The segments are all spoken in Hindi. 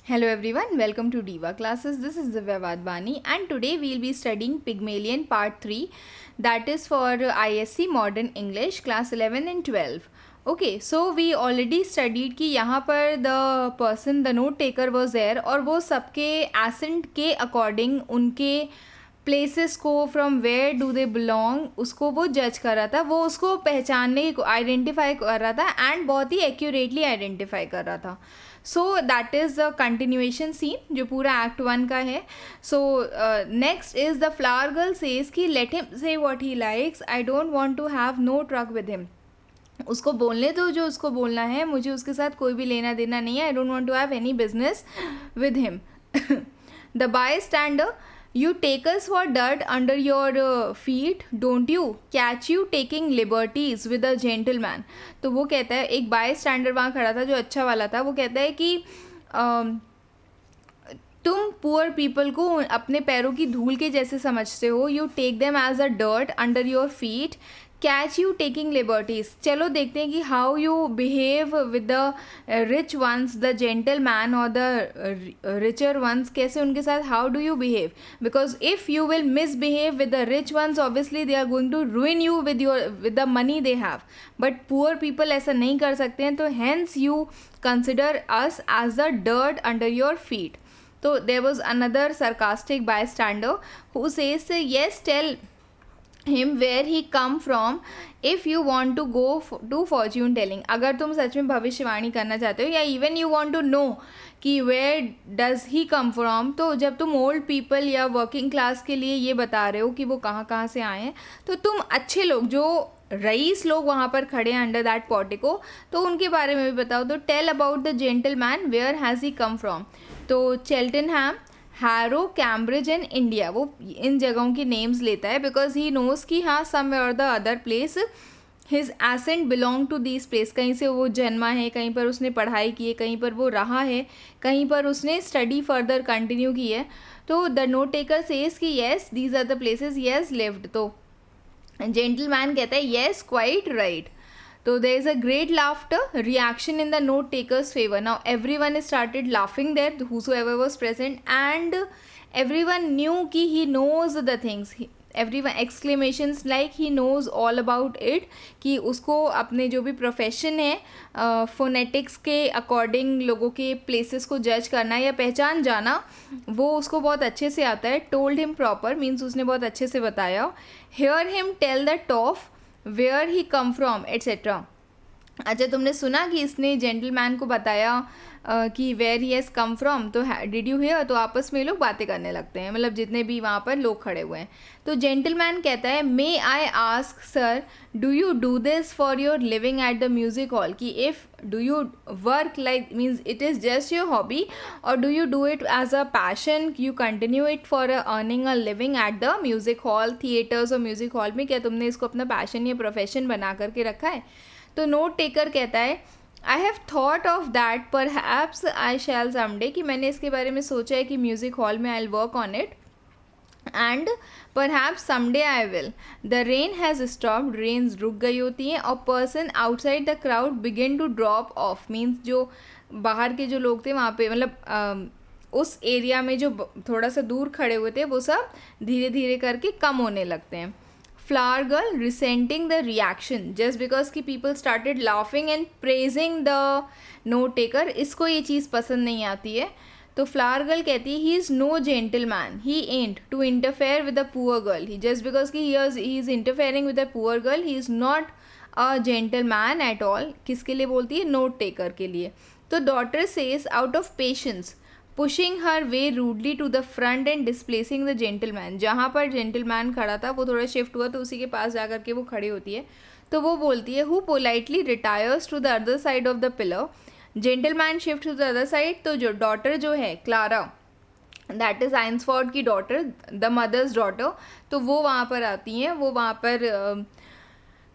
Hello everyone, welcome to Diva classes. This is Divya Vadbani and today we'll be studying Pygmalion part 3, that is for ISC Modern English class 11 and 12. Okay, so we already studied कि यहाँ पर the person, the note taker was there और वो सबके accent के according उनके प्लेसेस को from where do they belong उसको वो जज कर रहा था, वो उसको पहचानने आइडेंटिफाई कर रहा था एंड बहुत ही एक्यूरेटली आइडेंटिफाई कर रहा था. So that is the continuation scene जो पूरा एक्ट 1 का है. So next is the flower girl says कि let him say what he likes, I don't want to have no truck with him. उसको बोलने दो जो उसको बोलना है, मुझे उसके साथ कोई भी लेना देना नहीं है. I don't want to have any business with him. The bystander, you take us for dirt under your feet, don't you? Catch you taking liberties with a gentleman. तो वो कहता है, एक बाय स्टैंडर वहाँ खड़ा था जो अच्छा वाला था, वो कहता है कि तुम पुअर पीपल को अपने पैरों की धूल के जैसे समझते हो. You take them as a dirt under your feet, catch you taking liberties. चलो देखते हैं कि how you behave with the rich ones, the gentleman और द रिचर वंस. कैसे उनके साथ how do you behave, because if you will misbehave with the rich ones obviously they are going to ruin you with the money they have. But poor people ऐसा नहीं कर सकते हैं, तो hence you consider us as the dirt under your feet. So there was another sarcastic bystander who says, yes, tell him where he come from if you want to go to fortune telling. अगर तुम सच में भविष्यवाणी करना चाहते हो या even you want to know कि where does he come from, तो जब तुम ओल्ड पीपल या वर्किंग क्लास के लिए ये बता रहे हो कि वो कहाँ कहाँ से आए हैं, तो तुम अच्छे लोग जो रईस लोग वहाँ पर खड़े हैं अंडर दैट पोर्टिको, तो उनके बारे में भी बताओ. तो tell about the gentleman, where has he come from. तो Cheltenham, Harrow, Cambridge and India, वो इन जगहों की नेम्स लेता है बिकॉज ही नोज़ कि हाँ सम और the other place his accent belong to this place. कहीं से वो जन्मा है, कहीं पर उसने पढ़ाई की है, कहीं पर वो रहा है, कहीं पर उसने स्टडी फर्दर कंटिन्यू की है. तो द नोट टेकर सेज कि yes these are the places he has lived. तो जेंटलमैन कहता है yes quite right. So there is a great laughter reaction in the note taker's favor. Now everyone started laughing there, whosoever was present, and everyone knew कि he knows the things. Everyone exclamations like he knows all about it, कि उसको अपने जो भी प्रोफेशन है फोनेटिक्स के अकॉर्डिंग लोगों के प्लेसेस को जज करना या पहचान जाना, वो उसको बहुत अच्छे से आता है. टोल्ड हिम प्रॉपर मीन्स उसने बहुत अच्छे से बताया. Hear him tell the toff where he come from etcetera. अच्छा, तुमने सुना कि इसने जेंटलमैन को बताया कि where he has come from, तो डिड यू हियर. तो आपस में लोग बातें करने लगते हैं, मतलब जितने भी वहाँ पर लोग खड़े हुए हैं. तो जेंटलमैन कहता है may I ask sir do you do this for your living at the music hall, कि if do you work like means it is just your hobby और do you do it as a passion, you continue it for earning a living at the music hall, theatres और म्यूज़िक हॉल में. क्या तुमने इसको अपना पैशन या प्रोफेशन बना करके रखा है. तो नोट टेकर कहता है I have thought of that perhaps I shall someday, कि मैंने इसके बारे में सोचा है कि म्यूज़िक हॉल में I will work on it and perhaps someday I will. The rain has stopped, rains रुक गई होती हैं. और person outside the crowd begin to drop off, means जो बाहर के जो लोग थे वहाँ पे, मतलब उस एरिया में जो थोड़ा सा दूर खड़े हुए थे, वो सब धीरे धीरे करके कम होने लगते हैं. Flower girl resenting the reaction just because कि people started laughing and praising the note taker, इसको ये चीज़ पसंद नहीं आती है. तो flower girl कहती है he is no gentleman, he ain't to interfere with the poor girl. He just because कि he is interfering with the poor girl, he is not a gentleman at all. किसके लिए बोलती है, note taker के लिए. तो daughter says out of patience, pushing her way rudely to the front and displacing the gentleman. जहाँ पर जेंटलमैन खड़ा था वो थोड़ा शिफ्ट हुआ, तो उसी के पास जा कर के वो खड़ी होती है. तो वो बोलती है who politely retires to the other side of the pillar. Gentleman shift to the other side. तो जो डॉटर जो है क्लारा, दैट इज़ आइंसफोर्ड की डॉटर, द मदर्स डॉटर, तो वो वहाँ पर आती हैं. वो वहाँ पर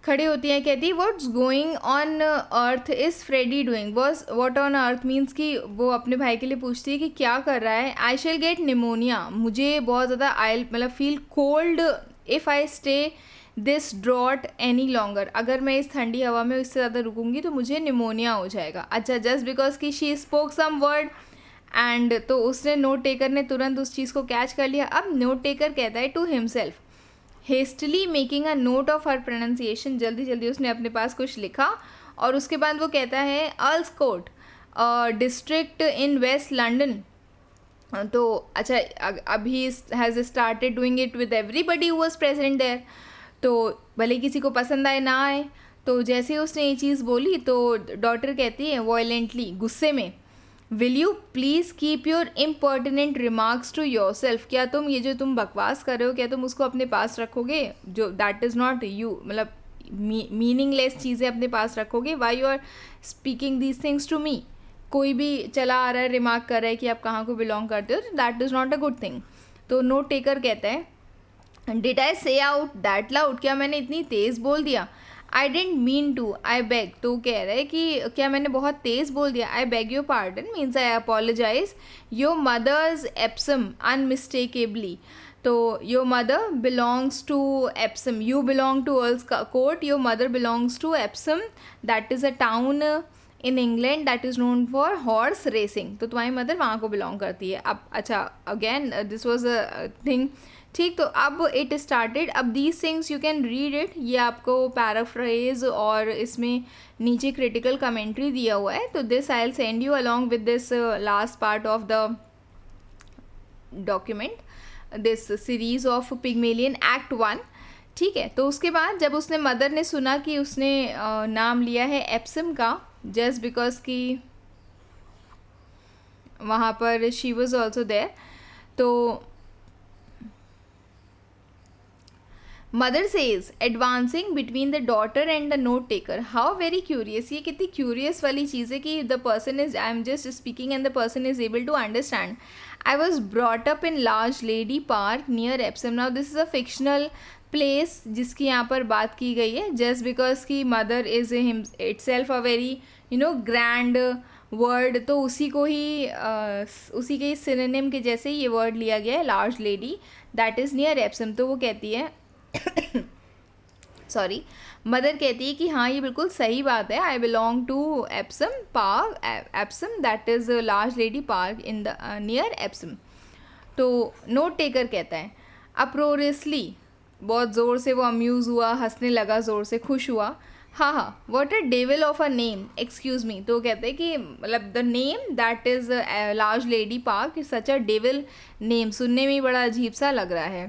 खड़ी होती हैं. कहती है what's going on earth is Freddy doing. What on earth means कि वो अपने भाई के लिए पूछती है कि क्या कर रहा है. आई शेल गेट निमोनिया, मुझे बहुत ज़्यादा आई मतलब feel cold if I stay this draught any longer, अगर मैं इस ठंडी हवा में इससे ज़्यादा रुकूंगी तो मुझे निमोनिया हो जाएगा. अच्छा, जस्ट बिकॉज कि she spoke some word and तो उसने नोट टेकर ने तुरंत उस चीज़ को कैच कर लिया. अब नोट टेकर कहता है to himself, hastily making a note of her pronunciation, जल्दी जल्दी उसने अपने पास कुछ लिखा और उसके बाद वो कहता है Earl's Court district in west London. तो अच्छा, अब he has started doing it with everybody who was present there. तो भले किसी को पसंद आए ना आए, तो जैसे ही उसने ये चीज़ बोली तो डॉटर कहती है वॉयलेंटली, गुस्से में, will you please keep your impertinent remarks to yourself, क्या तुम ये जो तुम बकवास कर रहे हो क्या तुम उसको अपने पास रखोगे, जो दैट इज़ नॉट यू, मतलब मीनिंगलेस चीज़ें अपने पास रखोगे. Why you are speaking these things to me. कोई भी चला आ रहा है, रिमार्क कर रहा है कि आप कहाँ को बिलोंग करते हो, that is not a good thing. तो नोट टेकर कहता है डिड आई से आउट दैट लाउड, क्या मैंने इतनी तेज़ बोल दिया. I didn't mean to, I beg, तो कह रहा है कि क्या मैंने बहुत तेज़ बोल दिया. I beg your pardon means I apologize. Your mother's Epsom unmistakably, तो your mother belongs to Epsom, you belong to Earl's Court, your mother belongs to Epsom, that is a town in England that is known for horse racing. तो तुम्हारी मदर वहाँ को बिलोंग करती है. अब अच्छा, again this was a thing. ठीक, तो अब इट स्टार्टेड. अब these things you can read it, ये आपको पैराफ्रेज और इसमें नीचे क्रिटिकल कमेंट्री दिया हुआ है. तो this I will send you along with this last part of the document, this series of Pygmalion act 1. ठीक है, तो उसके बाद जब उसने मदर ने सुना कि उसने नाम लिया है एप्सम का, जस्ट बिकॉज कि वहाँ पर शी वॉज ऑल्सो देयर, तो mother says advancing between the daughter and the note taker. How very curious, ये कितनी क्यूरियस वाली चीज़ है कि the person is, I am just speaking and the person is able to understand. I was brought up in Large Lady Park near Epsom. Now this is a fictional place जिसकी यहाँ पर बात की गई है, जस्ट बिकॉज की mother is it self a very grand word, तो उसी को ही उसी के सिनोनिम के जैसे ही ये वर्ड लिया गया है, large lady that is near Epsom. तो वो कहती है सॉरी, मदर कहती है कि हाँ ये बिल्कुल सही बात है, I belong to Epsom Park, Epsom that is Large Lady Park in the near Epsom. तो नोट टेकर कहता है अप्रोरियसली, बहुत ज़ोर से वो अम्यूज़ हुआ, हंसने लगा, ज़ोर से खुश हुआ. हाँ, what a devil of a name, excuse me. तो कहते हैं कि मतलब the name that is Large Lady park, such a devil name, सुनने में बड़ा अजीब सा लग रहा है.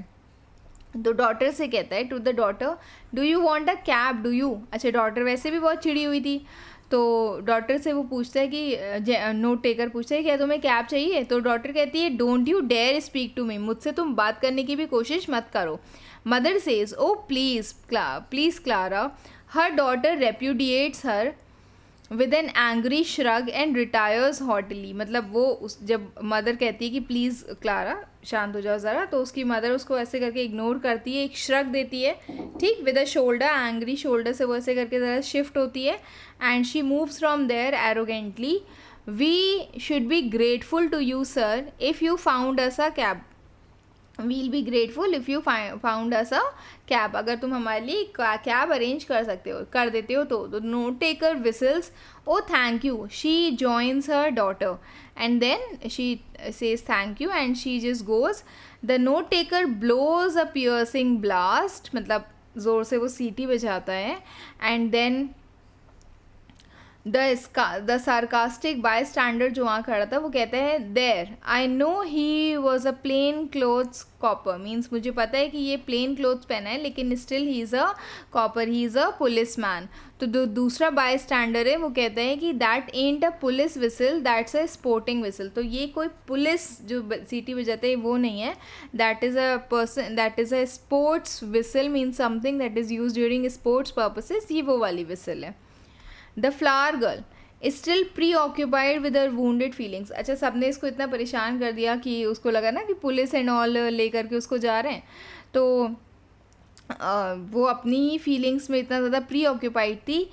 तो डॉटर से कहता है to the daughter, do you want a cab, do you. अच्छा, डॉटर वैसे भी बहुत चिड़ी हुई थी, तो डॉटर से वो पूछता है कि नोट टेकर पूछता है क्या तुम्हें कैब चाहिए. तो डॉटर कहती है don't you dare speak to me, मुझसे तुम बात करने की भी कोशिश मत करो. Mother says oh please please Clara. Her daughter repudiates her with an angry shrug and retires hotly. मतलब वो जब मदर कहती है कि प्लीज़ क्लारा शांत हो जाओ ज़रा, तो उसकी मदर उसको ऐसे करके इग्नोर करती है, एक श्रग देती है, ठीक, with a shoulder, angry shoulder से वो ऐसे करके ज़रा शिफ्ट होती है, and she moves from there arrogantly. We should be grateful to you sir if you found us a cab. We'll be grateful if you found us a cab, अगर तुम हमारे लिए कैब अरेंज कर देते हो तो. Note taker whistles oh thank you. She joins her daughter and then she says thank you and she just goes. The note taker blows a piercing blast, मतलब ज़ोर से वो सीटी बजाता है, and then the sarcastic bystander जो वहाँ खड़ा था वो कहता है there I know he was a plain clothes copper, means मुझे पता है कि ये प्लेन क्लोथ्स पहना है लेकिन still he is a copper, he is a police man. तो दूसरा बाय स्टैंडर्ड है वो कहता है कि that ant a police whistle, that's a sporting whistle. तो ये कोई पुलिस जो सीटी बजाते हैं वो नहीं है, that is a person, that is a sports whistle, means something that is use during sports purposes, ये वो वाली विसल है. The flower girl still pre occupied with her wounded feelings. अच्छा, सबने इसको इतना परेशान कर दिया कि उसको लगा ना कि पुलिस एंड ऑल लेकर के उसको जा रहे हैं, तो वो अपनी ही फीलिंग्स में इतना ज़्यादा प्री ऑक्यूपाइड थी.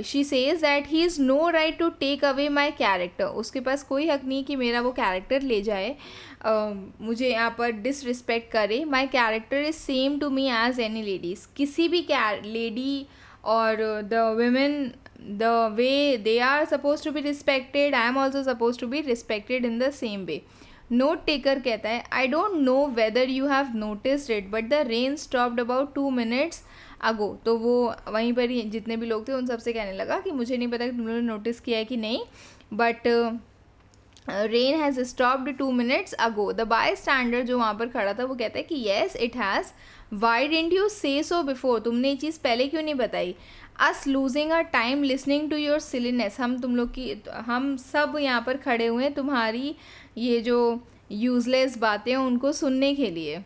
She says that he is no right to take away my character. उसके पास कोई हक नहीं कि मेरा वो कैरेक्टर ले जाए, मुझे यहाँ पर डिसरिस्पेक्ट करे. My character is same to me as any ladies. किसी भी लेडी और the women the way they are suppose to be respected, I am also suppose to be respected in the same way. Note taker कहता है, I don't know whether you have noticed it but the rain stopped about 2 minutes ago. तो वो वहीं पर ही जितने भी लोग थे उन सबसे कहने लगा कि मुझे नहीं पता कि तुम लोगों ने नोटिस किया है कि नहीं, but rain has stopped 2 minutes ago. The bystander जो वहाँ पर खड़ा था वो कहता है कि yes it has, why didn't you say so before, तुमने ये चीज़ पहले क्यों नहीं बताई. Us losing a time listening to your silliness, हम तुम लोग की, हम सब यहाँ पर खड़े हुए हैं तुम्हारी ये जो यूजलेस बातें हैं उनको सुनने के लिए.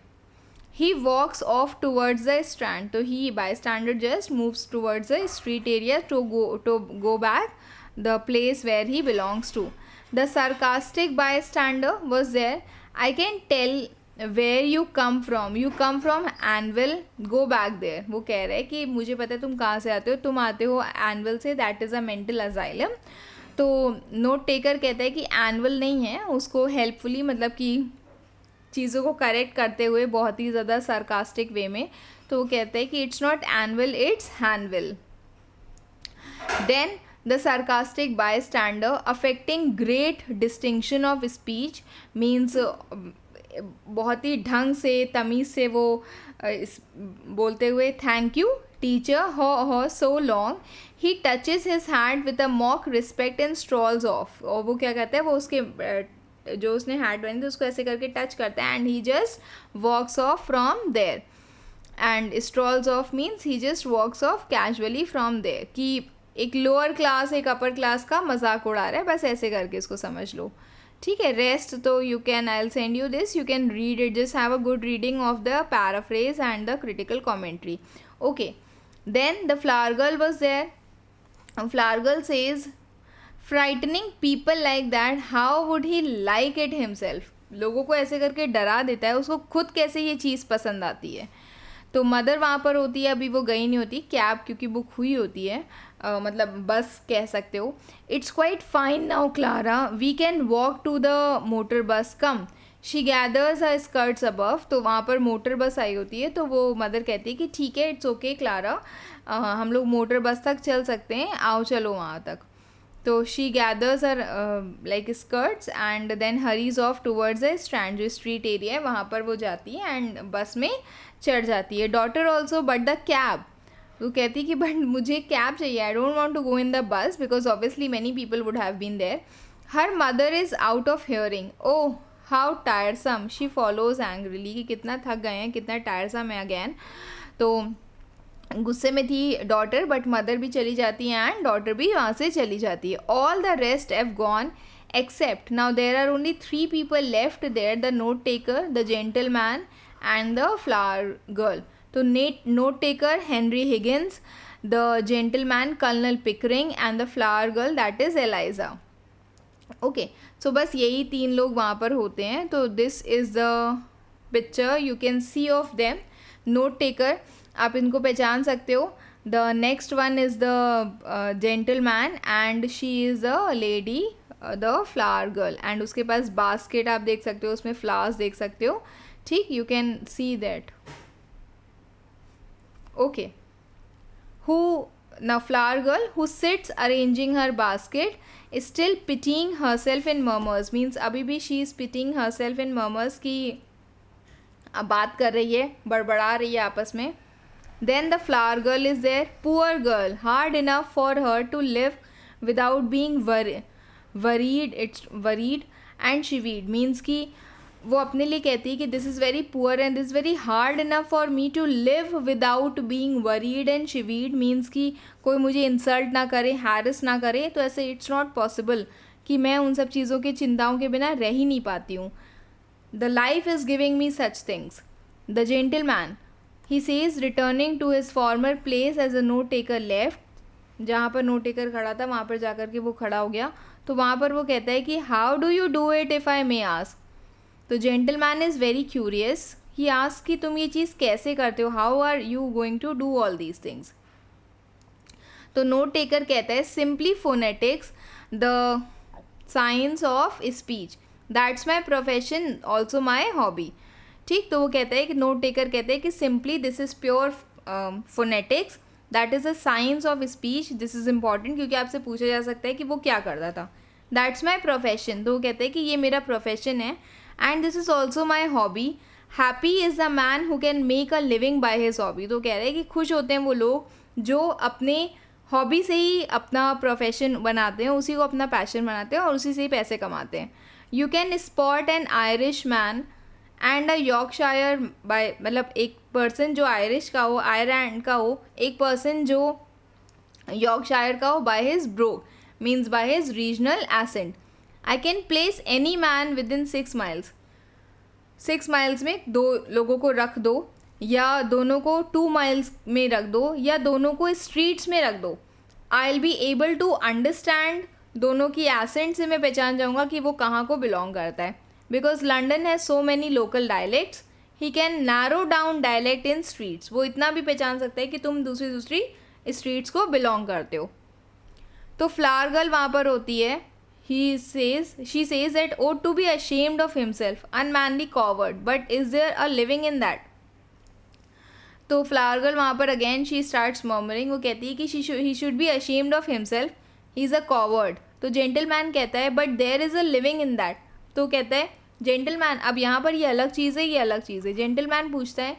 He walks off towards the strand, तो he bystander just moves towards the street area to go back the place where he belongs to. द sarcastic bystander was there. I can tell where you come from. You come from Anvil. Go back there. वो कह रहा है कि मुझे पता है तुम कहाँ से आते हो, तुम आते हो एनविल से, that is a mental asylum. तो नोट टेकर कहता है कि एनविल नहीं है, उसको हेल्पफुली मतलब कि चीज़ों को करेक्ट करते हुए बहुत ही ज़्यादा sarcastic वे में. तो वो कहता है कि it's not Anwell, it's Hanwell. Then the sarcastic bystander affecting great distinction of speech means बहुत ही ढंग से तमीज़ से वो बोलते हुए thank you teacher ho so long. He touches his hand with a mock respect and strolls off. और वो क्या कहता है, वो उसके जो उसने हैट पहनी थी उसको ऐसे करके टच करता है and he just walks off from there. And strolls off means he just walks off casually from there, कि एक लोअर क्लास एक अपर क्लास का मजाक उड़ा रहा है, बस ऐसे करके इसको समझ लो. ठीक है, रेस्ट तो you can, I will send you this, you can read it, just have a good reading of the paraphrase and the critical commentary. Okay, then the flower girl was there. Flower girl says, frightening people like that how would he like it himself. लोगों को ऐसे करके डरा देता है, उसको खुद कैसे ये चीज़ पसंद आती है. तो मदर वहाँ पर होती है, अभी वो गई नहीं होती, कैब क्योंकि बुक हुई होती है, मतलब बस कह सकते हो. It's quite fine now Clara, we can walk to the motor bus, come. She gathers her skirts above. तो वहाँ पर मोटर बस आई होती है, तो वो मदर कहती है कि ठीक है इट्स ओके क्लारा, हम लोग मोटर बस तक चल सकते हैं, आओ चलो वहाँ तक. तो she gathers her like skirts and then hurries off towards the Strand, जो स्ट्रीट एरिया है वहाँ पर वो जाती है एंड बस में चढ़ जाती है. Daughter also but the cab, वो कहती है कि बट मुझे कैब चाहिए, I don't want to go in the bus because obviously many people would have been there. Her mother is out of hearing, oh how tiresome, she follows angrily, कि कितना थक गए हैं, कितना टायरसम है अगैन. तो गुस्से में थी डॉटर, बट मदर भी चली जाती है एंड डॉटर भी वहाँ से चली जाती है. All the rest have gone except now there are only 3 people left there, the note taker, the gentleman and the flower girl. तो note taker Henry Higgins, the gentleman Colonel Pickering and the flower girl that is Eliza. Okay, so बस यही 3 लोग वहाँ पर होते हैं. तो this is the picture you can see of them. Note taker आप इनको पहचान सकते हो. The next one is the gentleman and she is the lady, the flower girl, and उसके पास बास्केट आप देख सकते हो, उसमें फ्लावर्स देख सकते हो. ठीक, you can see that. Okay, who now flower girl who sits arranging her basket is still pitying herself in murmurs, means अभी भी she is pitying herself in murmurs, कि अब बात कर रही है, बड़बड़ा रही है आपस में. Then the flower girl is there, poor girl, hard enough for her to live without being worried, it's worried and shivered, means कि वो अपने लिए कहती है कि this is very poor and this very hard enough for me to live without being worried and chivied, means कि कोई मुझे इंसल्ट ना करे, हैरस ना करे. तो ऐसे इट्स नॉट पॉसिबल कि मैं उन सब चीज़ों की चिंताओं के बिना रह ही नहीं पाती हूँ. The life is giving me such things. The gentleman he says returning to his former place as a note taker left, जहाँ पर नोट टेकर खड़ा था वहाँ पर जा कर के वो खड़ा हो गया. तो वहाँ पर वो कहता है कि how do you do it if I may ask. तो gentleman is very curious, he ask कि तुम ये चीज़ कैसे करते हो, how are you going to do all these things. तो नोट टेकर कहता है simply phonetics, the science of speech, that's my profession also my hobby. ठीक, तो वो कहता है कि नोट टेकर कहते हैं कि simply this is pure phonetics, that is a science of speech. This is important क्योंकि आपसे पूछा जा सकता है कि वो क्या करता था. That's my profession. तो वो कहते हैं कि ये मेरा प्रोफेशन है. And this is also my hobby. Happy is a man who can make a living by his hobby. तो कह रहे हैं कि खुश होते हैं वो लोग जो अपने हॉबी से ही अपना प्रोफेशन बनाते हैं, उसी को अपना पैशन बनाते हैं और उसी से ही पैसे कमाते हैं. You can spot an Irish man and a Yorkshire by, मतलब एक पर्सन जो आयरिश का हो, आयरलैंड का हो, एक पर्सन जो यॉर्कशायर का हो, by his brogue means by his regional accent. I can place any man within 6 miles. 6 miles में 2 लोगों को रख दो, या दोनों को 2 miles में रख दो, या दोनों को स्ट्रीट्स में रख दो. I will be able to understand. दोनों की एसेंट से मैं पहचान जाऊँगा कि वो कहाँ को बिलोंग करता है. Because London has so many local dialects, he can narrow down dialect in streets. वो इतना भी पहचान सकता है कि तुम दूसरी स्ट्रीट्स को बिलोंग करते हो. तो फ्लावर गर्ल वहाँ पर होती है. she says that ought to be ashamed of himself, unmanly coward, but is there a living in that. तो फ्लावर गर्ल वहाँ पर अगेन शी स्टार्ट्स मर्मरिंग. वो कहती है कि he should be ashamed of himself, he is a coward. तो जेंटलमैन कहता है but there is a living in that. तो कहता है जेंटलमैन, अब यहाँ पर ये अलग चीज़ है, ये अलग चीज़ है. जेंटलमैन पूछता है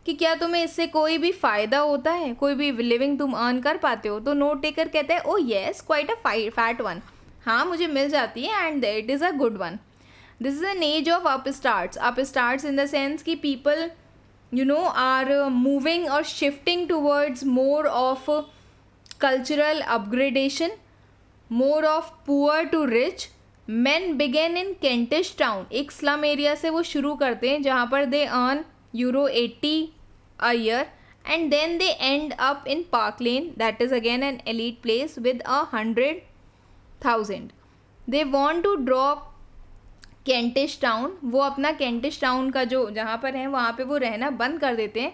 कि क्या तुम्हें इससे कोई भी फ़ायदा होता है, कोई भी लिविंग तुम अर्न कर पाते हो. तो नोट टेकर कहता है oh yes, quite a fat one. हाँ मुझे मिल जाती है and it is a good one. This is an age of upstarts in the sense कि people are moving or shifting towards more of cultural upgradation, more of poor to rich. Men began in Kentish town. एक slum area से वो शुरू करते हैं जहाँ पर they earn €80 a year and then they end up in Park Lane, that is again an elite place with 100,000. They want to drop Kentish town. वो अपना कैंटिश टाउन का जो जहाँ पर है वहाँ पे वो रहना बंद कर देते हैं.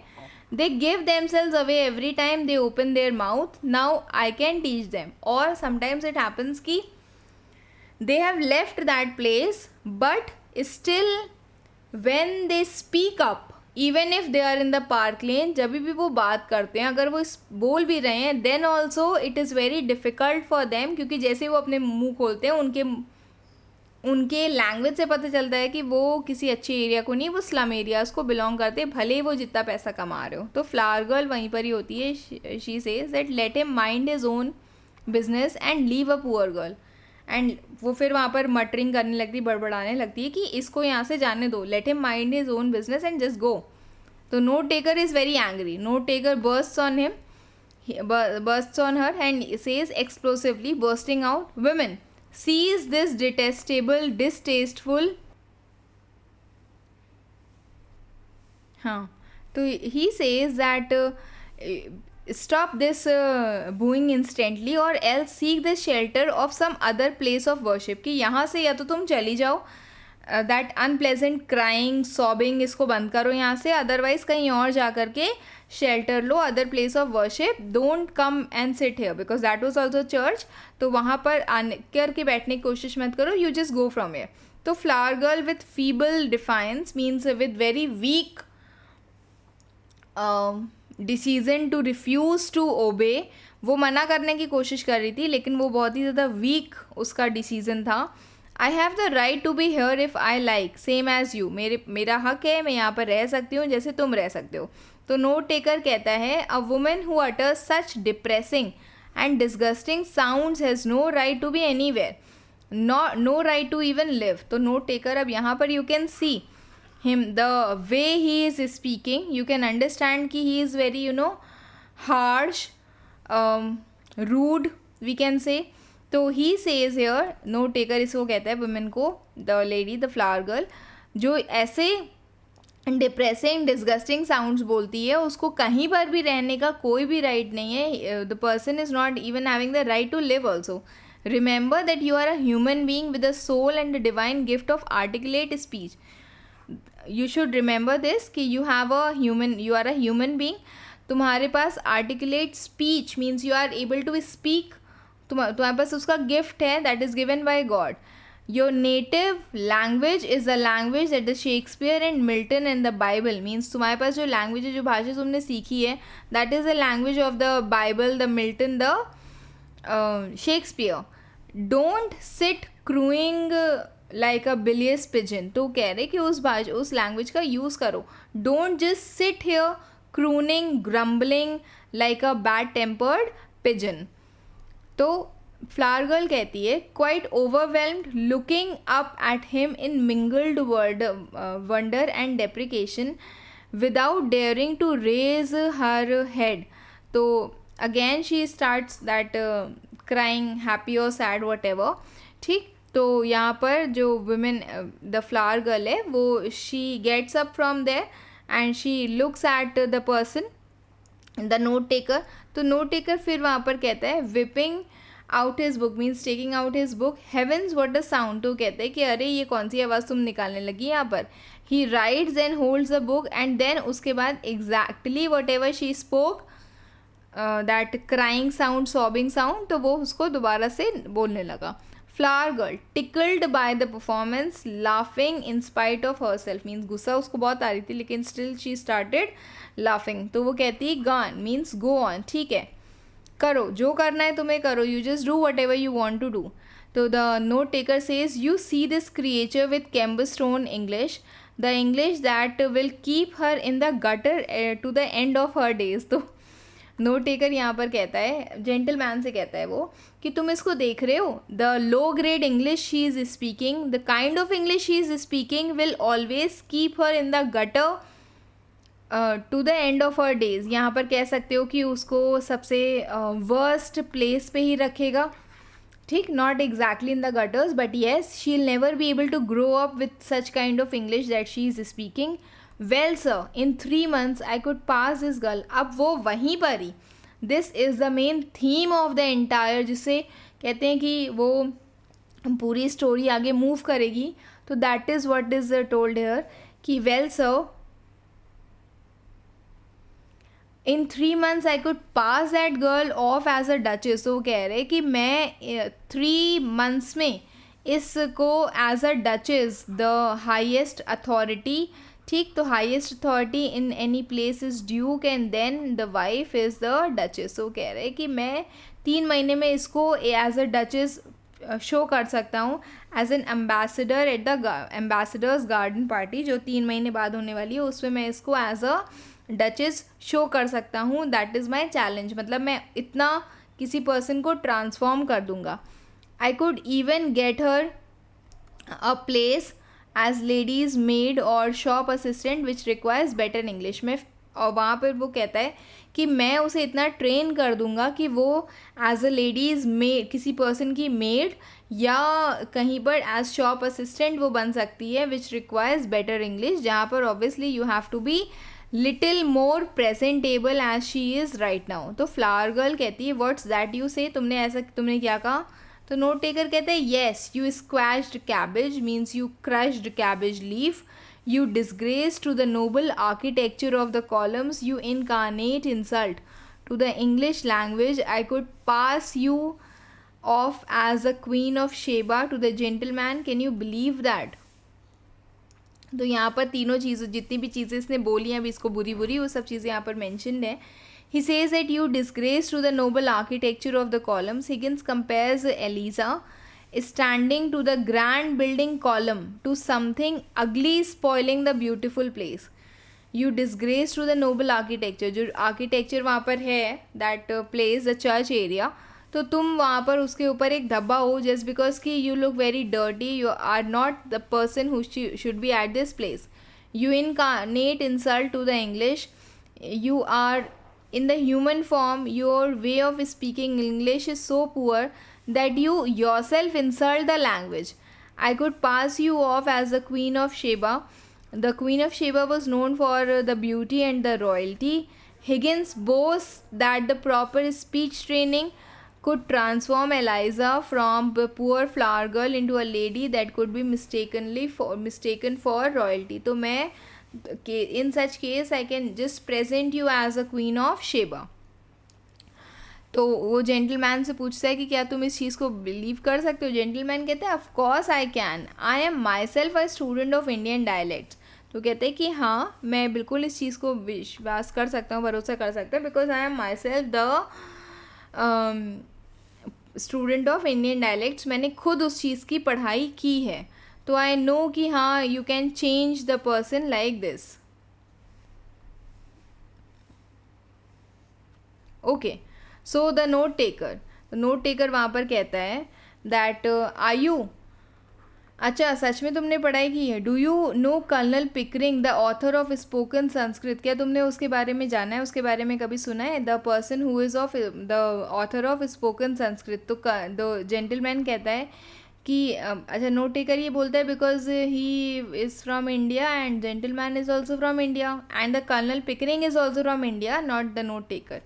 They give themselves away every time they open their mouth. Now I can teach them. और समटाइम्स इट हैपन्स कि they have left that place but still when they speak up, even if they are in the Park Lane, जब भी वो बात करते हैं, अगर वो बोल भी रहे हैं, then also it is very difficult for them. क्योंकि जैसे वो अपने मुँह खोलते हैं उनके लैंग्वेज से पता चलता है कि वो किसी अच्छे एरिया को नहीं, वो स्लम एरियाज़ को बिलोंग करते हैं, भले ही वो जितना पैसा कमा रहे हो. तो फ्लावर गर्ल वहीं पर ही होती है. She says that let him mind his own business and leave a poor girl. And वो फिर वहाँ पर मटरिंग करने लगती, बड़बड़ाने लगती है कि इसको यहाँ से जाने दो, let him mind his own business and just go. तो note taker is very angry. Note taker bursts on her and says explosively, bursting out, women, seize this detestable, distasteful. हाँ, तो he says that stop this booing instantly or else seek the shelter of some other place of worship. कि यहाँ से या तो तुम चली जाओ, दैट अनप्लेजेंट क्राइंग सॉबिंग इसको बंद करो यहाँ से, अदरवाइज कहीं और जा कर के shelter low, other place of worship. Don't come and sit here because that was also church. तो वहाँ पर आने करके बैठने की कोशिश मत करो, you just go from here. तो flower girl with feeble defiance means with very weak decision to refuse to obey. वो मना करने की कोशिश कर रही थी लेकिन वो बहुत ही ज़्यादा वीक उसका डिसीजन था. I have the right to be here if I like same as you. मेरा हक है, मैं यहाँ पर रह सकती हूँ जैसे तुम रह सकते हो. तो नोट टेकर कहता है a woman who utters such depressing and disgusting sounds has no right to be anywhere, no right to even live. तो नोट टेकर अब यहाँ पर you can see him, the way he is speaking, you can understand कि he is very harsh, rude we can say. तो he says here, note taker इसको कहता है women को, the lady, the flower girl, जो ऐसे डिप्रेसिंग डिस्गस्टिंग साउंड्स बोलती है उसको कहीं पर भी रहने का कोई भी राइट नहीं है. The person is not even having the right to live also. Remember that you are a human being with a soul and the divine gift of articulate speech. You should remember this कि you are a human being. तुम्हारे पास articulate speech means you are able to speak. तुम्हारे पास उसका गिफ्ट है, that is given by God. Your native language is the language that the Shakespeare and Milton and the Bible, means तुम्हारे पास जो लैंग्वेज है, जो भाषा तुमने सीखी है, that is the language of the Bible, the Milton, the Shakespeare. Don't sit crooning like a bilious pigeon, तो कह रहे कि उस लैंग्वेज का यूज़ करो। Don't just sit here crooning grumbling like a bad tempered pigeon. तो फ्लावर गर्ल कहती है, quite overwhelmed looking up at him in mingled wonder and deprecation without daring to raise her head. तो again she starts that crying, happy और सैड वट एवर, ठीक। तो यहाँ पर जो वुमेन, द फ्लावर गर्ल है, वो she gets up from there and she looks at the person, the note taker. तो नोट टेकर फिर वहाँ पर कहता है, whipping out his book, means taking out his book, heavens what a sound, तो कहते हैं कि अरे ये कौन सी आवाज़ तुम निकालने लगी यहाँ पर। He writes and holds the book and then उसके बाद exactly whatever she spoke, that crying sound, sobbing sound, तो वो उसको दोबारा से बोलने लगा। Flower girl tickled by the performance laughing in spite of herself, means गुस्सा उसको बहुत आ रही थी लेकिन स्टिल शी स्टार्टेड लाफिंग। तो वो कहती है गॉन, मीन्स गो ऑन, ठीक है, करो जो करना है तुम्हें करो, you just do whatever you want to do. तो the note taker says, you see this creature with kerbstone English, the English that will keep her in the gutter to the end of her days. तो नोट टेकर यहाँ पर कहता है, जेंटलमैन से कहता है वो, कि तुम इसको देख रहे हो, the low grade English she is speaking, the kind of English she is speaking will always keep her in the gutter to the end of her days. यहाँ पर कह सकते हो कि उसको सबसे वर्स्ट प्लेस पे ही रखेगा, ठीक, not exactly in the gutters, but yes she will never be able to grow up with such kind of English that she is speaking. Well sir, in 3 months I could pass this girl. अब वो वहीं पर ही, this is the main theme of the entire, जिसे कहते हैं कि वो पूरी स्टोरी आगे मूव करेगी। तो that is what is told here कि well sir, in 3 months I could pass that girl off as a duchess. तो वो कह रहे कि मैं 3 months में इसको as a duchess, the highest authority, ठीक, तो highest authority in any place is duke and then the wife is the duchess. तो कह रहे कि मैं 3 महीने में इसको एज अ डचेस शो कर सकता हूँ, as an ambassador at the ambassador's garden party, जो 3 महीने बाद होने वाली है, उसमें मैं इसको एज अ डचेस शो कर सकता हूँ। दैट इज़ माई चैलेंज, मतलब मैं इतना किसी पर्सन को ट्रांसफॉर्म कर दूँगा। I could even get her a place as lady's maid और shop assistant which requires better English में। और वहाँ पर वो कहता है कि मैं उसे इतना ट्रेन कर दूँगा कि वो एज अ लेडीज़ मेड, किसी पर्सन की मेड या कहीं पर एज शॉप असिस्टेंट वो बन सकती है, विच रिक्वायर्स बेटर इंग्लिश, जहाँ पर obviously you have to be little more presentable as she is right now. तो फ्लावर गर्ल कहती है, व्हाट्स दैट यू से, तुमने क्या कहा। तो नोट टेकर कहते हैं, yes you squashed cabbage, means you crushed cabbage leaf, you disgrace to the noble architecture of the columns, you incarnate insult to the English language, I could pass you off as a queen of Sheba to the gentleman, can you believe that। तो यहाँ पर तीनों चीज़ों, जितनी भी चीज़ें इसने बोली हैं अभी इसको बुरी बुरी, वो सब चीज़ें यहाँ पर मैंशनड है। He says that you disgrace to the noble architecture of the columns. Higgins compares Eliza standing to the grand building column to something ugly spoiling the beautiful place. You disgrace to the noble architecture, जो architecture वहाँ पर है, that place, the church area, तो तुम वहाँ पर उसके ऊपर एक धब्बा हो, just because कि you look very dirty, you are not the person who should be at this place. You incarnate insult to the English. You are in the human form. Your way of speaking English is so poor that you yourself insult the language. I could pass you off as the Queen of Sheba. The Queen of Sheba was known for the beauty and the royalty. Higgins boasts that the proper speech training could transform Eliza from a poor flower girl into a lady that could be mistaken for royalty. तो मैं in such case I can just present you as a Queen of Sheba. तो वो जेंटलमैन से पूछता है कि क्या तुम इस चीज़ को बिलीव कर सकते हो। जेंटलमैन कहते हैं of course I can, I am my self a student of Indian dialect. तो कहते हैं कि हाँ, मैं बिल्कुल इस चीज़ को विश्वास कर सकता हूँ, भरोसा कर सकता हूँ, because I am my self the student of Indian dialects. मैंने खुद उस चीज़ की पढ़ाई की है, तो आई नो कि हाँ you can change the person like this. Okay, so the note taker वहाँ पर कहता है दैट आर यू, अच्छा सच में तुमने पढ़ाई की है, do you know Colonel Pickering the author of Spoken Sanskrit, क्या तुमने उसके बारे में जाना है, उसके बारे में कभी सुना है, the person who is of the author of Spoken Sanskrit. तो द जेंटलमैन कहता है कि अच्छा नोट टेकर ये बोलता है because he is from India and gentleman is also from India and the Colonel Pickering is also from India, not the note taker.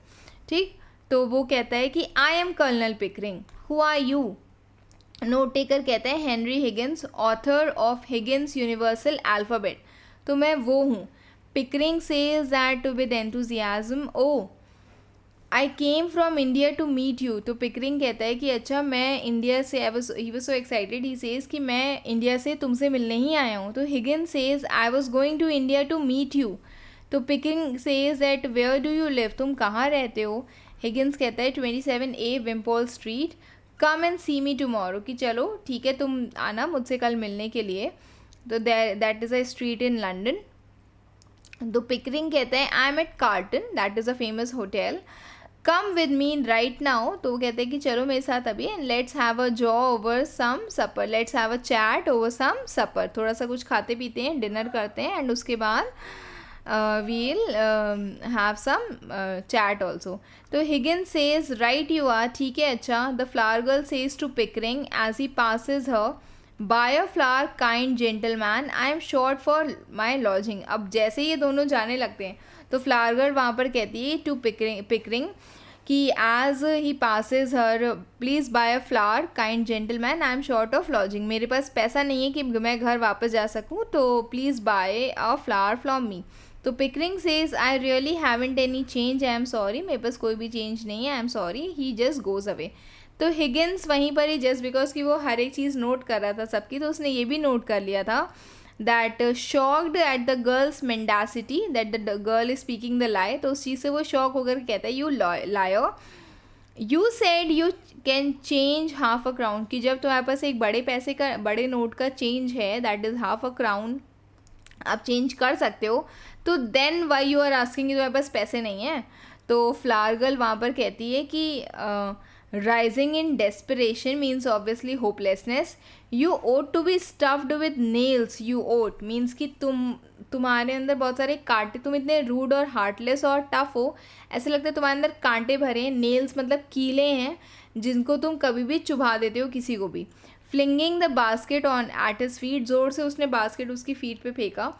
ठीक, तो वो कहता है कि I am Colonel Pickering, who are you. Note taker कहते हैं Henry Higgins, author of Higgins Universal Alphabet, तो मैं वो हूँ। Pickering says that with enthusiasm, oh I came from India to meet you. तो पिकरिंग कहता है कि अच्छा मैं इंडिया से, he was so excited, he says कि मैं इंडिया से तुमसे मिलने ही आया हूँ। तो Higgins says I was going to India to meet you. तो Pickering says that where do you live, तुम कहाँ रहते हो। हिगिंस कहता है 27A Wimpole street, come and see me tomorrow, कि चलो ठीक है तुम आना मुझसे कल मिलने के लिए। तो that is a street in London. तो पिकरिंग कहते हैं I am at Carlton, that is a famous hotel, come with me right now. तो वो कहते हैं कि चलो मेरे साथ अभी, and let's have a jaw over some supper, let's have a chat over some supper, थोड़ा सा कुछ खाते पीते हैं, डिनर करते हैं, एंड उसके बाद we'll have some chat also. तो Higgins says right you are, ठीक है अच्छा। The flower girl says to Pickering as he passes her, buy a flower kind gentleman, I am short for my lodging। अब जैसे ये दोनों जाने लगते हैं तो फ्लावर गर्ल वहाँ पर कहती है टू पिकरिंग कि as he passes her, please buy a flower kind gentleman, I am short of lodging, मेरे पास पैसा नहीं है कि मैं घर वापस जा सकूँ, तो please buy a flower from me. तो Pickering says I really haven't any change, I am sorry, मेरे पास कोई भी चेंज नहीं है, I am sorry, he just goes away. तो हिगिंस वहीं पर ही, जस्ट बिकॉज कि वो हर एक चीज़ नोट कर रहा था सबकी, तो उसने ये भी नोट कर लिया था that shocked at the girl's mendacity that the girl is speaking the lie. तो उस चीज़ से वो शॉक होकर कहता है you liar, you said you can change half a crown, कि जब तुम्हारे पास एक बड़े पैसे का, बड़े नोट का चेंज है that is half a crown, आप चेंज कर सकते हो, तो then why you are asking, तुम्हारे पास पैसे नहीं है। तो फ्लावर गर्ल वहाँ पर कहती है कि rising in desperation means obviously hopelessness, you ought to be stuffed with nails, you ought means कि तुम्हारे अंदर बहुत सारे कांटे, तुम इतने रूड और हार्टलेस और टफ हो, ऐसे लगता है तुम्हारे अंदर कांटे भरे हैं, नेल्स मतलब कीले हैं जिनको तुम कभी भी चुभा देते हो किसी को भी। Flinging the basket on at his feet, ज़ोर से उसने बास्केट उसकी फीट पे फेंका।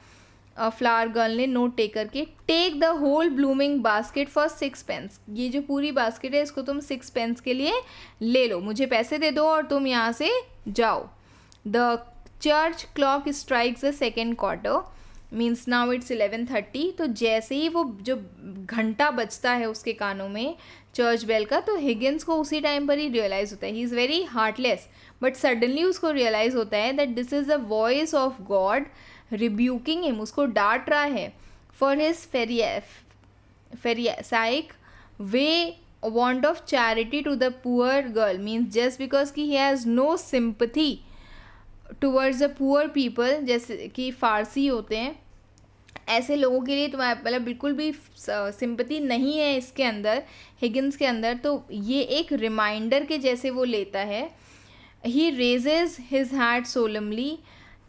फ्लावर गर्ल ने नोट टेकर के, take the whole blooming basket for 6 pence, ये जो पूरी बास्केट है इसको तुम 6 पेंस के लिए ले लो, मुझे पैसे दे दो और तुम यहाँ से जाओ। The church clock strikes the second quarter, means now it's 11:30। तो जैसे ही वो जो घंटा बजता है उसके कानों में चर्च बेल का, तो हिगिंस को उसी टाइम पर ही रियलाइज़ होता है, he is very heartless, but suddenly उसको रियलाइज़ होता है that this is the voice of God rebuking him, उसको डांट रहा है for his Pharisaic way want of charity to the poor girl, means just because कि he has no sympathy towards the poor people, जैसे कि फारसी होते हैं ऐसे लोगों के लिए तुम्हारा मतलब बिल्कुल भी सिंपैथी नहीं है इसके अंदर, हिगिंस के अंदर। तो ये एक रिमाइंडर के जैसे वो लेता है। He raises his hat solemnly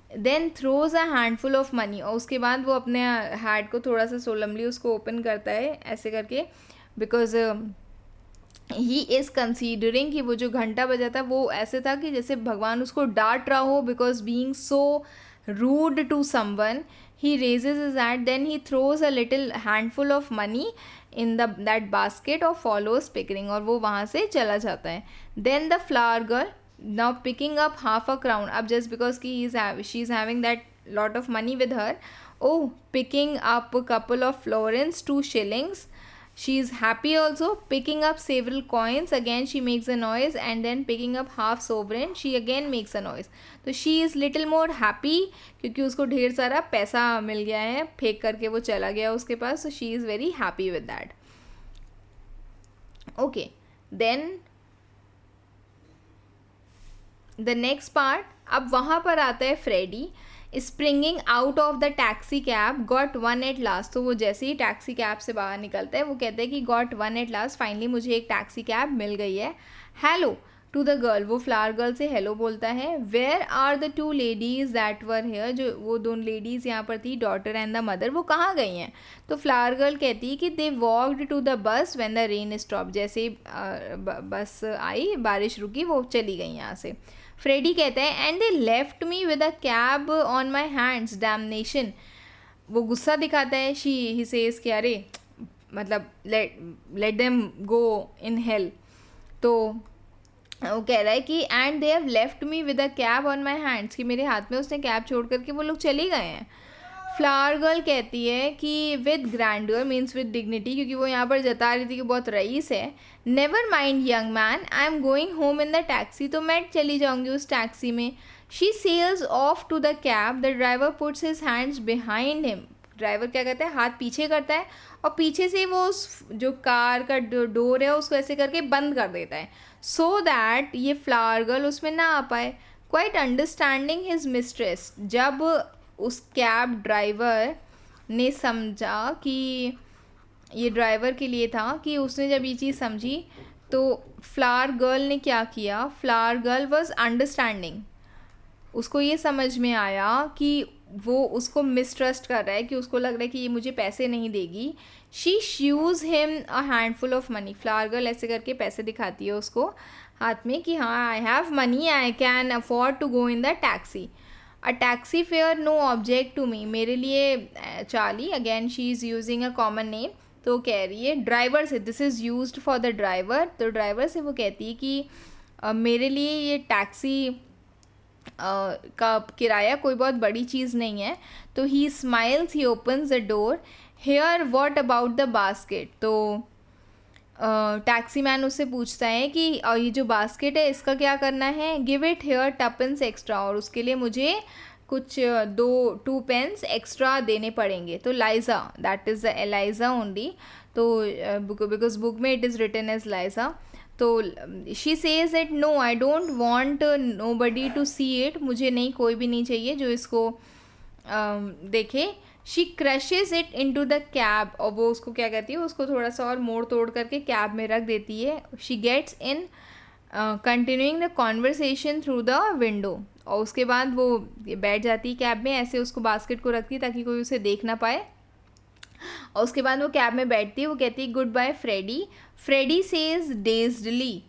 then throws a handful of money, और उसके बाद वो अपने हैट को थोड़ा सा सोलमली उसको ओपन करता है ऐसे करके, बिकॉज ही इज़ कंसीडरिंग कि वो जो घंटा बजा था वो ऐसे था कि जैसे भगवान उसको डांट रहा हो, because being so rude to someone. He raises his hat, then he throws a little handful of money in that basket और फॉलोज पिकरिंग, और वो वहाँ से चला जाता है। Then the flower girl now picking up half a crown, अब just because कि she's having that lot of money with her, oh picking up a couple of florins, 2 shillings, She is happy also. Picking up several coins, again she makes a noise, and then picking up half sovereign, she again makes a noise. तो she is little more happy क्योंकि उसको ढेर सारा पैसा मिल गया है, फेंक करके वो चला गया उसके पास. So she is very happy with that. Okay, then the next part, अब वहाँ पर आता है Freddy. Springing out of the taxi cab, got one at last. तो वो जैसे ही टैक्सी कैब से बाहर निकलता है वो कहता है कि got one at last, finally मुझे एक टैक्सी कैब मिल गई है. हेलो टू द गर्ल, वो फ्लावर गर्ल से हेलो बोलता है. Where are the two ladies that were here, जो वो दोनों लेडीज़ यहाँ पर थी, डॉटर एंड द मदर, वो कहाँ गई हैं. तो फ्लावर गर्ल कहती है कि they walked to the bus when the rain stop, जैसे बस आई, बारिश रुकी, वो चली गई यहाँ से. फ्रेडी कहता है and they left me with a cab on my hands, damnation. वो गुस्सा दिखाता है. ही सेज कि अरे मतलब let them go in hell. तो वो कह रहा है कि and they have left me with a cab on my hands, कि मेरे हाथ में उसने कैब छोड़ करके वो लोग चले गए हैं. फ्लावर गर्ल कहती है कि with grandeur means with dignity, क्योंकि वो यहाँ पर जता रही थी कि बहुत रईस है. Never mind young man, I am going home in the taxi, तो मैं चली जाऊँगी उस टैक्सी में. She sails off to the cab, the driver puts his hands behind him. Driver क्या करता है, हाथ पीछे करता है और पीछे से वो उस जो कार का डोर है उसको ऐसे करके बंद कर देता है, सो दैट ये फ्लावर गर्ल उसमें ना आ पाए. क्वाइट अंडरस्टैंडिंग हिज मिस्ट्रेस, जब उस कैब ड्राइवर ने समझा कि ये ड्राइवर के लिए था, कि उसने जब ये चीज़ समझी तो फ्लावर गर्ल ने क्या किया, फ्लावर गर्ल वॉज अंडरस्टैंडिंग. उसको ये समझ में आया कि वो उसको मिसट्रस्ट कर रहा है, कि उसको लग रहा है कि ये मुझे पैसे नहीं देगी. She shoes him a handful of money. Flower girl ऐसे करके पैसे दिखाती है उसको हाथ में कि हाँ I have money, I can afford to go in the taxi. A taxi fare no object to me, मेरे लिए Charlie. Again she is using a common name. तो कह रही है ड्राइवर से, this is used for the driver. तो ड्राइवर से वो कहती है कि मेरे लिए ये टैक्सी का किराया कोई बहुत बड़ी चीज़ नहीं है. तो he smiles, he opens the door. Here what about the basket. तो टैक्सी मैन उससे पूछता है कि ये जो बास्केट है इसका क्या करना है. गिव इट हेयर टपेंस एक्स्ट्रा, और उसके लिए मुझे कुछ 2 पेंस एक्स्ट्रा देने पड़ेंगे. तो Liza, that is the Eliza only. तो बिकॉज बुक में it is written as Liza. तो she says it no I don't want nobody to see it, मुझे नहीं, कोई भी नहीं चाहिए जो इसको देखे. She crushes it into the cab, और वो उसको क्या कहती है, उसको थोड़ा सा और मोड़ तोड़ करके कैब में रख देती है. She gets in continuing the conversation through the window. और उसके बाद वो बैठ जाती है कैब में, ऐसे उसको बास्केट को रखती है ताकि कोई उसे देख ना पाए. और उसके बाद वो कैब में बैठती है. वो कहती है goodbye Freddy. Freddy says dazedly,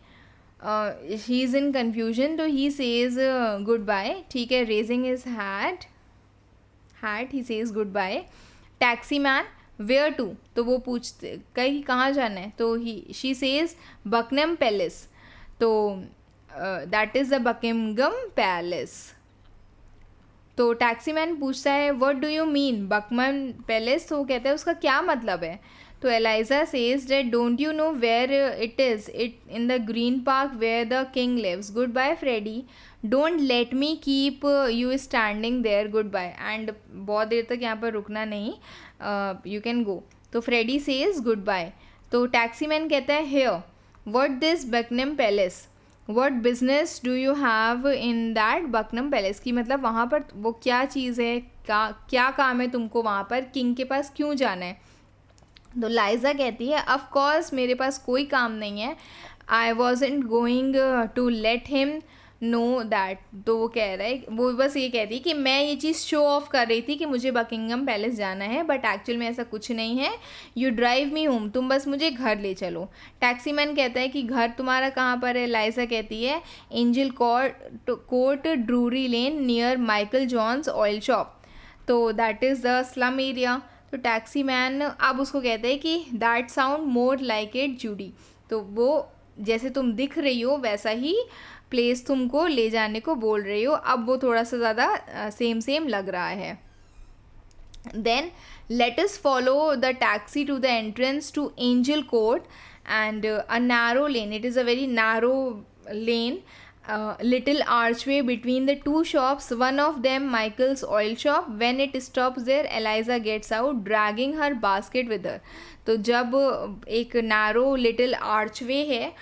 he is in confusion. तो ही सेज गुड बाय, ठीक है, raising his hat, he says goodbye. Taxi man where to, तो वो पूछते कहीं कहाँ जाना है. तो शी सेज बकिंघम पैलेस. तो that is the Buckingham Palace. तो टैक्सी मैन पूछता है what do you mean Buckingham Palace. तो वो कहता है उसका क्या मतलब है. तो ELISA says that don't you know where it is, it in the Green Park where the king lives. Goodbye Freddy, don't let me keep you standing there, goodbye. And बहुत देर तक यहाँ पर रुकना नहीं, यू कैन गो. तो फ्रेडी सेज गुड बाय. तो टैक्सी मैन कहता है here what this Buckingham Palace, what business do you have in that Buckingham Palace. की मतलब वहाँ पर वो क्या चीज़ है, क्या काम है तुमको वहाँ पर, किंग के पास क्यों जाना है. तो लाइजा कहती है ऑफ कोर्स मेरे पास कोई काम नहीं है, I wasn't going to let him know that. तो वो कह रहा है, वो बस ये कहती है कि मैं ये चीज़ शो ऑफ कर रही थी कि मुझे बकिंघम पैलेस जाना है, बट एक्चुअल में ऐसा कुछ नहीं है. यू ड्राइव मी होम, तुम बस मुझे घर ले चलो. टैक्सी मैन कहता है कि घर तुम्हारा कहाँ पर है. लाइजा कहती है Angel Court Drury Lane near Michael John's oil shop. तो that is the slum area. तो टैक्सी मैन अब उसको कहते हैं कि that sound more like it Judy. तो वो जैसे तुम दिख रही हो वैसा ही प्लेस तुमको ले जाने को बोल रही हो. अब वो थोड़ा सा ज़्यादा सेम लग रहा है. Then let us follow the taxi to the entrance to Angel Court, and a narrow lane. It is a very narrow lane. Little archway between the two shops, one of them Michael's oil shop. When it stops there, Eliza gets out, dragging her basket with her. तो जब एक नैरो लिटिल आर्चवे है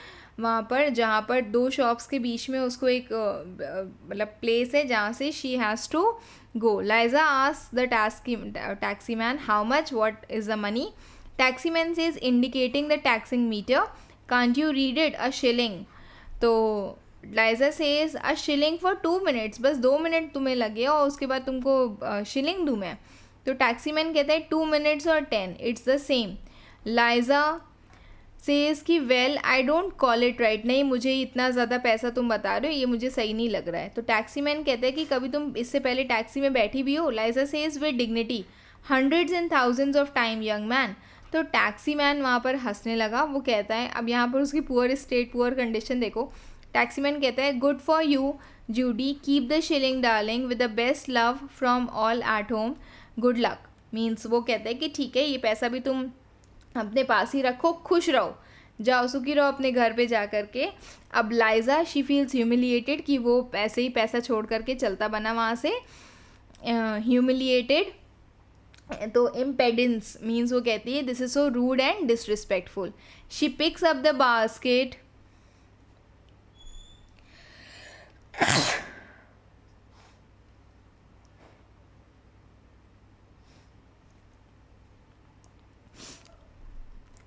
वहाँ पर, जहाँ पर दो शॉप्स के बीच में उसको एक मतलब प्लेस है जहाँ से she has to go. Liza asks the taxi man how much, what is the money. Taximan says, indicating the taxing meter, can't you read it, a shilling. तो Liza says a shilling for 2 minutes, बस 2 मिनट तुम्हें लगे और उसके बाद तुमको शिलिंग दूँ मैं. तो टैक्सीमैन कहता है 2 minutes और 10 इट्स द सेम. लाइजा सेज कि well I don't call it right, नहीं मुझे इतना ज़्यादा पैसा तुम बता रहे हो, ये मुझे सही नहीं लग रहा है. तो टैक्सीमैन कहता है कि कभी तुम इससे पहले टैक्सी में बैठी भी हो. Liza says with dignity, hundreds and thousands of time young man. तो टैक्सी मैन वहाँ पर हंसने लगा. वो कहता है, अब यहाँ पर उसकी पुअर स्टेट, पुअर कंडीशन देखो. टैक्सी मैन कहता है, good for you Judy, keep the shilling darling, with the best love from all at home, good luck. Means वो कहता है कि ठीक है, ये पैसा भी तुम अपने पास ही रखो, खुश रहो, जाओ सुखी रहो अपने घर पे जा कर के. अब लाइजा शी फील्स ह्यूमिलिएटेड कि वो पैसे ही पैसा छोड़ करके चलता बना वहाँ से. ह्यूमिलिएटेड तो इम्पेडेंस मीन्स वो कहती है this is so rude and disrespectful. She picks up the basket.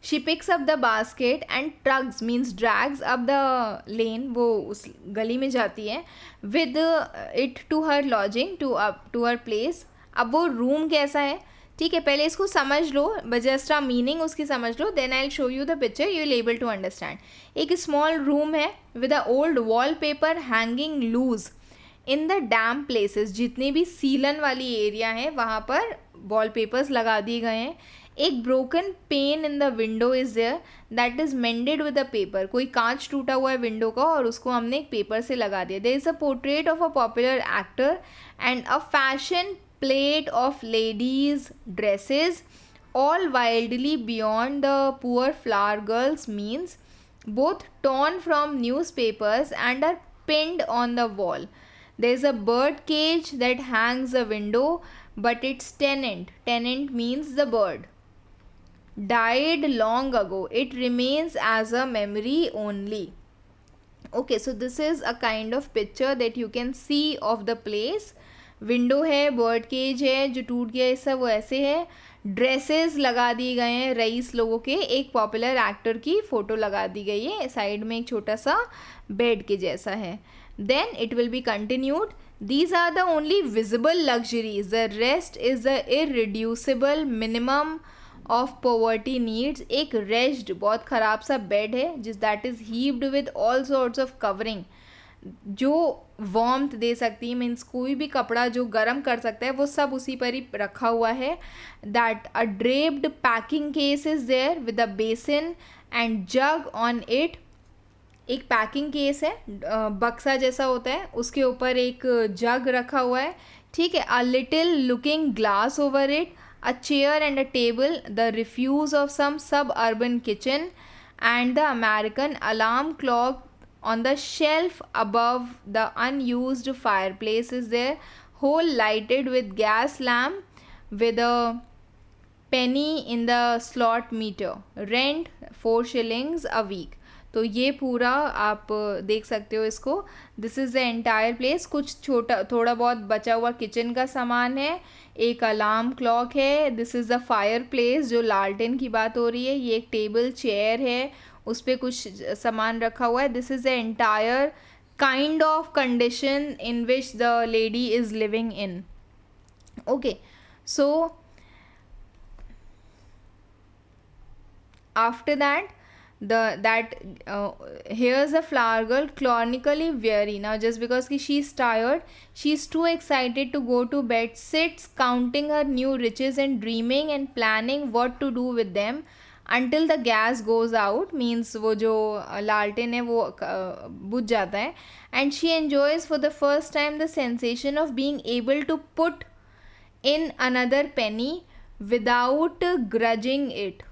She picks up the basket and tugs means drags up the lane, वो उस गली में जाती है, with it to her lodging, to her place. अब वो रूम कैसा है, ठीक है, पहले इसको समझ लो, जस्ट आ मीनिंग उसकी समझ लो, then I will show you the picture, you will able to understand. एक स्मॉल रूम है with a old wall paper hanging loose in the damp places. जितनी भी सीलन वाली एरिया है वहाँ पर वॉल पेपर्स लगा दिए गए हैं. एक broken pane in the window is there that is mended with a paper. कोई कांच टूटा हुआ है विंडो का और उसको हमने एक पेपर से लगा दिया. There is a portrait of a popular actor and a fashion plate of ladies' dresses, all wildly beyond the poor flower girl's means, both torn from newspapers and are pinned on the wall. There is a bird cage that hangs the window, but its tenant means the bird, died long ago. It remains as a memory only. Okay, so this is a kind of picture that you can see of the place. Window है, बर्ड केज है जो टूट गया है, सब वो ऐसे है. ड्रेसेस लगा दिए गए हैं रईस लोगों के. एक पॉपुलर एक्टर की फ़ोटो लगा दी गई है. साइड में एक छोटा सा बेड के जैसा है. Then it will be continued. These are the only visible luxuries, the rest is the irreducible minimum of poverty needs. एक रेस्ड बहुत ख़राब सा बेड है जिस that is heaped with all sorts of covering, जो वार्मथ दे सकती है, मीन्स कोई भी कपड़ा जो गर्म कर सकता है वो सब उसी पर ही रखा हुआ है. That a draped packing case is there with a basin and jug on it. एक पैकिंग केस है, बक्सा जैसा होता है, उसके ऊपर एक जग रखा हुआ है, ठीक है. A little looking glass over it, a chair and a table, the refuse of some suburban kitchen and the American alarm clock on the shelf above the unused fireplace is there, whole lighted with gas lamp with a penny in the slot meter, rent 4 shillings a week. तो ये पूरा आप देख सकते हो इसको. This is the entire place. कुछ छोटा थोड़ा बहुत बचा हुआ किचन का सामान है, एक अलार्म क्लॉक है. This is the fire place जो लालटेन की बात हो रही है. ये एक टेबल चेयर है, उस पर कुछ सामान रखा हुआ है. This is the entire kind of condition in which the lady is living in. Okay, so after that here's a flower girl chronically weary now, just because she's tired, she's too excited to go to bed, sits counting her new riches and dreaming and planning what to do with them until the gas goes out, means वो जो लालटेन है वो बुझ जाता है. and she enjoys for the first time the sensation of being able to put in another penny without grudging it.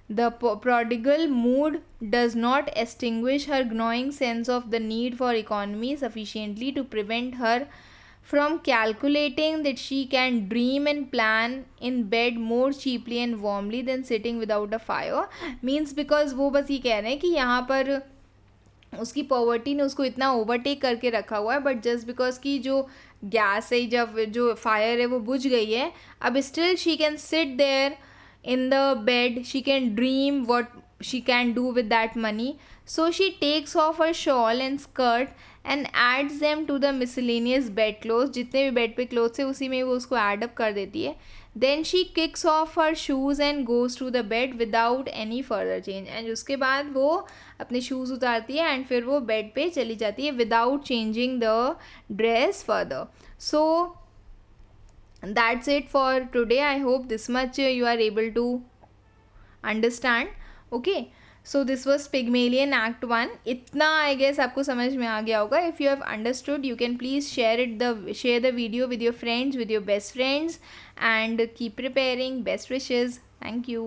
The prodigal mood does not extinguish her gnawing sense of the need for economy sufficiently to prevent her from calculating that she can dream and plan in bed more cheaply and warmly than sitting without a fire. Means because वो बस ये कह रहे हैं कि यहाँ पर उसकी पॉवर्टी ने उसको इतना ओवरटेक करके रखा हुआ है, बट जस्ट बिकॉज की जो गैस है, जब जो फायर है वो बुझ गई है, अब still she can sit there in the bed, she can dream what she can do with that money. So she takes off her shawl and skirt and adds them to the miscellaneous bed clothes. जितने भी बेड पे क्लोथ्स है उसी में वो उसको एड अप कर देती है. Then she kicks off her shoes and goes to the bed without any further change. And उसके बाद वो अपने शूज़ उतारती है एंड फिर वो बेड पे चली जाती है without changing the dress further. So that's it for today. I hope this much you are able to understand. Okay, so this was Pygmalion Act 1. इतना I guess आपको समझ में आ गया होगा. If you have understood, you can please share the video with your friends, with your best friends, and keep preparing. Best wishes. Thank you.